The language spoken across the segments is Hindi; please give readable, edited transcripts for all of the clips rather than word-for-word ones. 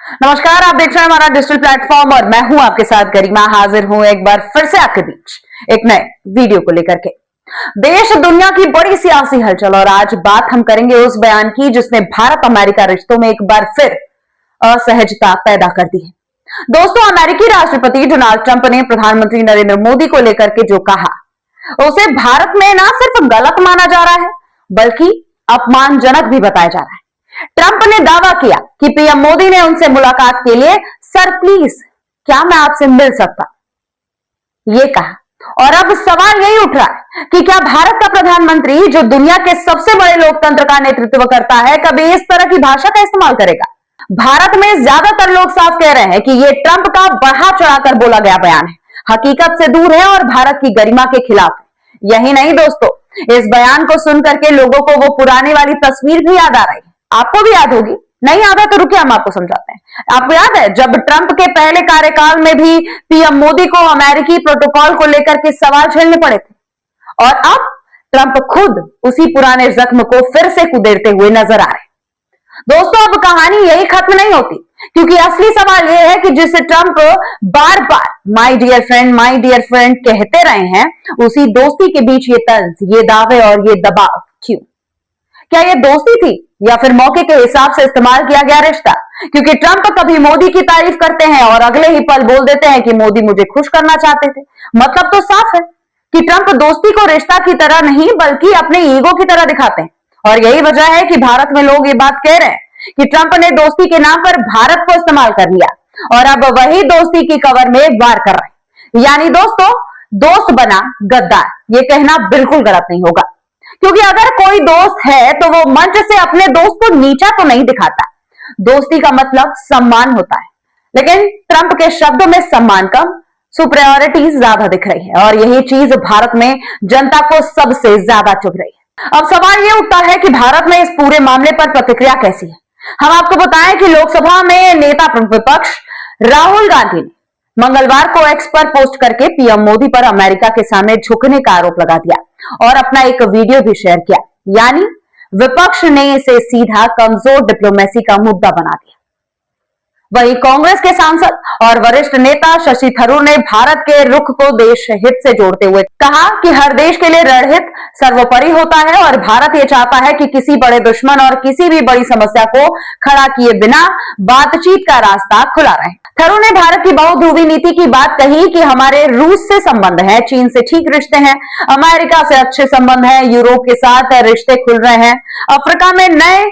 नमस्कार, आप देख रहे हैं हमारा डिजिटल प्लेटफॉर्म और मैं हूं आपके साथ गरिमा। हाजिर हूं एक बार फिर से आपके बीच एक नए वीडियो को लेकर के। देश दुनिया की बड़ी सियासी हलचल और आज बात हम करेंगे उस बयान की जिसने भारत अमेरिका रिश्तों में एक बार फिर असहजता पैदा कर दी है। दोस्तों, अमेरिकी राष्ट्रपति डोनाल्ड ट्रंप ने प्रधानमंत्री नरेंद्र मोदी को लेकर के जो कहा उसे भारत में ना सिर्फ गलत माना जा रहा है बल्कि अपमानजनक भी बताया जा रहा है। ट्रंप ने दावा किया कि पीएम मोदी ने उनसे मुलाकात के लिए सर प्लीज क्या मैं आपसे मिल सकता, ये कहा। और अब सवाल यही उठ रहा है कि क्या भारत का प्रधानमंत्री जो दुनिया के सबसे बड़े लोकतंत्र का नेतृत्व करता है कभी इस तरह की भाषा का इस्तेमाल करेगा। भारत में ज्यादातर लोग साफ कह रहे हैं कि यह ट्रंप का बढ़ा चढ़ाकर बोला गया बयान है, हकीकत से दूर है और भारत की गरिमा के खिलाफ है। यही नहीं दोस्तों, इस बयान को सुनकर के लोगों को वो पुरानी वाली तस्वीर भी याद आ रही है। आपको भी याद होगी, नहीं याद है तो रुकिए हम आपको समझाते हैं। आपको याद है जब ट्रंप के पहले कार्यकाल में भी पीएम मोदी को अमेरिकी प्रोटोकॉल को लेकर के सवाल झेलने पड़े थे और अब ट्रंप खुद उसी पुराने जख्म को फिर से कुदेरते हुए नजर आ रहे। दोस्तों, अब कहानी यही खत्म नहीं होती क्योंकि असली सवाल यह है कि जिसे ट्रंप बार बार माय डियर फ्रेंड कहते रहे हैं, उसी दोस्ती के बीच ये तंज, ये दावे और ये दबाव क्यों? क्या ये दोस्ती थी या फिर मौके के हिसाब से इस्तेमाल किया गया रिश्ता? क्योंकि ट्रंप कभी मोदी की तारीफ करते हैं और अगले ही पल बोल देते हैं कि मोदी मुझे खुश करना चाहते थे। मतलब तो साफ है कि ट्रंप दोस्ती को रिश्ता की तरह नहीं बल्कि अपने ईगो की तरह दिखाते हैं। और यही वजह है कि भारत में लोग ये बात कह रहे हैं कि ट्रंप ने दोस्ती के नाम पर भारत को इस्तेमाल कर लिया और अब वही दोस्ती की कवर में वार कर रहे हैं। यानी दोस्तों, दोस्त बना गद्दार, ये कहना बिल्कुल गलत नहीं होगा क्योंकि अगर कोई दोस्त है तो वो मंच से अपने दोस्त को नीचा तो नहीं दिखाता। दोस्ती का मतलब सम्मान होता है, लेकिन ट्रंप के शब्दों में सम्मान कम, सुपरियोरिटी ज्यादा दिख रही है और यही चीज भारत में जनता को सबसे ज्यादा चुभ रही है। अब सवाल ये उठता है कि भारत में इस पूरे मामले पर प्रतिक्रिया कैसी है। हम आपको बताएं कि लोकसभा में नेता विपक्ष राहुल गांधी ने मंगलवार को एक्स पर पोस्ट करके पीएम मोदी पर अमेरिका के सामने झुकने का आरोप लगा दिया और अपना एक वीडियो भी शेयर किया। यानी विपक्ष ने इसे सीधा कमजोर डिप्लोमेसी का मुद्दा बना दिया। वहीं कांग्रेस के सांसद और वरिष्ठ नेता शशि थरूर ने भारत के रुख को देश हित से जोड़ते हुए कहा कि हर देश के लिए रणहित सर्वोपरि होता है और भारत ये चाहता है कि किसी बड़े दुश्मन और किसी भी बड़ी समस्या को खड़ा किए बिना बातचीत का रास्ता खुला रहे। थरूर ने भारत की बहुध्रुवी नीति की बात कही कि हमारे रूस से संबंध है, चीन से ठीक रिश्ते हैं, अमेरिका से अच्छे संबंध हैं, यूरोप के साथ रिश्ते खुल रहे हैं, अफ्रीका में नए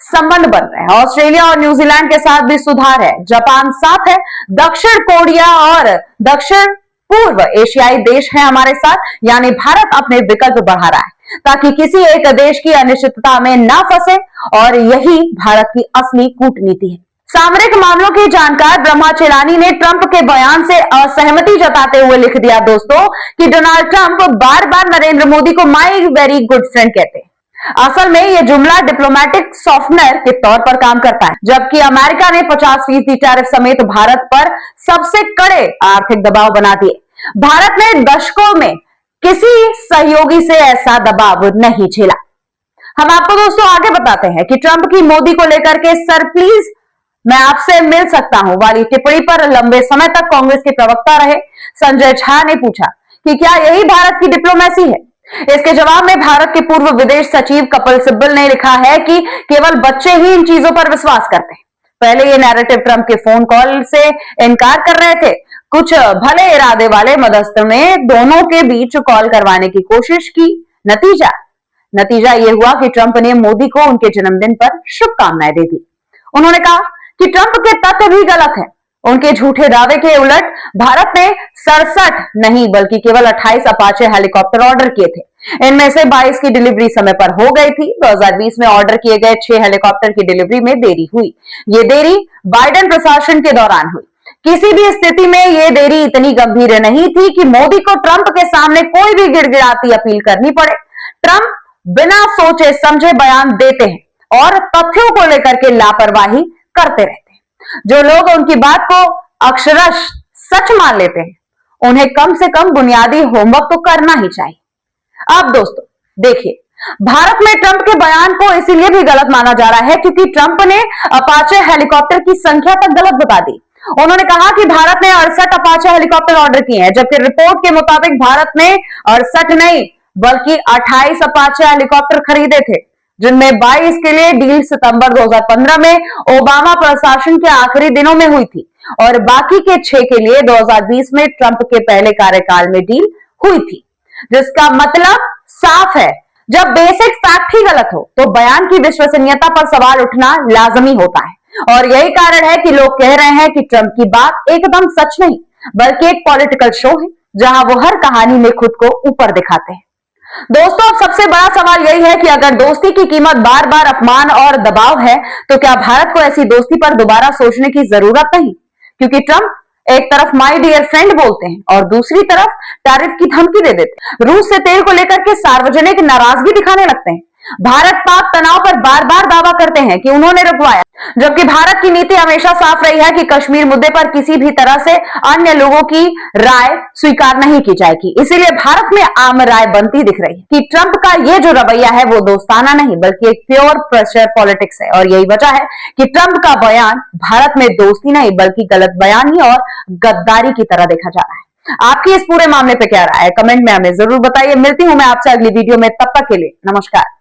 संबंध बन रहे हैं, ऑस्ट्रेलिया और न्यूजीलैंड के साथ भी सुधार है, जापान साथ है, दक्षिण कोरिया और दक्षिण पूर्व एशियाई देश हैं हमारे साथ। यानी भारत अपने विकल्प बढ़ा रहा है ताकि किसी एक देश की अनिश्चितता में ना फंसे और यही भारत की असली कूटनीति है। सामरिक मामलों के जानकार ब्रह्मा चेलानी ने ट्रंप के बयान से असहमति जताते हुए लिख दिया दोस्तों कि डोनाल्ड ट्रंप बार बार नरेंद्र मोदी को माय वेरी गुड फ्रेंड कहते हैं। असल में यह जुमला डिप्लोमेटिक सॉफ्टवेयर के तौर पर काम करता है, जबकि अमेरिका ने 50% टैरिफ समेत भारत पर सबसे कड़े आर्थिक दबाव बना दिए। भारत ने दशकों में किसी सहयोगी से ऐसा दबाव नहीं झेला। हम आपको दोस्तों आगे बताते हैं कि ट्रंप की मोदी को लेकर के सर प्लीज मैं आपसे मिल सकता हूं वाली टिप्पणी पर लंबे समय तक कांग्रेस के प्रवक्ता रहे संजय झा ने पूछा कि क्या यही भारत की डिप्लोमेसी है। इसके जवाब में भारत के पूर्व विदेश सचिव कपिल सिब्बल ने लिखा है कि केवल बच्चे ही इन चीजों पर विश्वास करते हैं। पहले ये नैरेटिव ट्रंप के फोन कॉल से इनकार कर रहे थे। कुछ भले इरादे वाले मध्यस्थ ने दोनों के बीच कॉल करवाने की कोशिश की। नतीजा ये हुआ कि ट्रंप ने मोदी को उनके जन्मदिन पर शुभकामनाएं दे दी। उन्होंने कहा कि ट्रंप के तथ्य भी गलत हैं। उनके झूठे दावे के उलट भारत ने 67 नहीं बल्कि केवल 28 अपाचे हेलीकॉप्टर ऑर्डर किए थे। इनमें से 22 की डिलीवरी समय पर हो गई थी। 2020 में ऑर्डर किए गए 6 हेलीकॉप्टर की डिलीवरी में देरी हुई। ये देरी बाइडेन प्रशासन के दौरान हुई। किसी भी स्थिति में ये देरी इतनी गंभीर नहीं थी कि मोदी को ट्रंप के सामने कोई भी गिड़गिड़ाती अपील करनी पड़े। ट्रंप बिना सोचे समझे बयान देते हैं और तथ्यों को लेकर के लापरवाही करते रहते हैं। जो लोग उनकी बात को अक्षरश सच मान लेते हैं उन्हें कम से कम बुनियादी होमवर्क तो करना ही चाहिए। अब दोस्तों देखिए, भारत में ट्रंप के बयान को इसीलिए भी गलत माना जा रहा है क्योंकि ट्रंप ने अपाचे हेलीकॉप्टर की संख्या तक गलत बता दी। उन्होंने कहा कि भारत ने 68 अपाचे हेलीकॉप्टर ऑर्डर किए हैं, जबकि रिपोर्ट के मुताबिक भारत ने 68 नहीं बल्कि 28 अपाचे हेलीकॉप्टर खरीदे थे, जिनमें 22 के लिए डील सितंबर 2015 में ओबामा प्रशासन के आखिरी दिनों में हुई थी और बाकी के 6 के लिए 2020 में ट्रंप के पहले कार्यकाल में डील हुई थी। जिसका मतलब साफ है, जब बेसिक फैक्ट ही गलत हो तो बयान की विश्वसनीयता पर सवाल उठना लाजमी होता है। और यही कारण है कि लोग कह रहे हैं कि ट्रंप की बात एकदम सच नहीं बल्कि एक पॉलिटिकल शो है, जहां वो हर कहानी में खुद को ऊपर दिखाते हैं। दोस्तों, अब सबसे बड़ा सवाल यही है कि अगर दोस्ती की कीमत बार बार अपमान और दबाव है तो क्या भारत को ऐसी दोस्ती पर दोबारा सोचने की जरूरत नहीं? क्योंकि ट्रंप एक तरफ माय डियर फ्रेंड बोलते हैं और दूसरी तरफ टैरिफ की धमकी दे देते हैं। रूस से तेल को लेकर के सार्वजनिक नाराजगी दिखाने लगते हैं। भारत पाक तनाव पर बार बार दावा करते हैं कि उन्होंने रुकवाया, जबकि भारत की नीति हमेशा साफ रही है कि कश्मीर मुद्दे पर किसी भी तरह से अन्य लोगों की राय स्वीकार नहीं की जाएगी। इसीलिए भारत में आम राय बनती दिख रही है कि ट्रंप का ये जो रवैया है वो दोस्ताना नहीं बल्कि एक प्योर प्रेशर पॉलिटिक्स है। और यही वजह है कि ट्रंप का बयान भारत में दोस्ती नहीं बल्कि गलत बयानी और गद्दारी की तरह देखा जा रहा है। आपकी इस पूरे मामले पे क्या राय है? कमेंट में हमें जरूर बताइए। मिलती हूं मैं आपसे अगली वीडियो में, तब तक के लिए नमस्कार।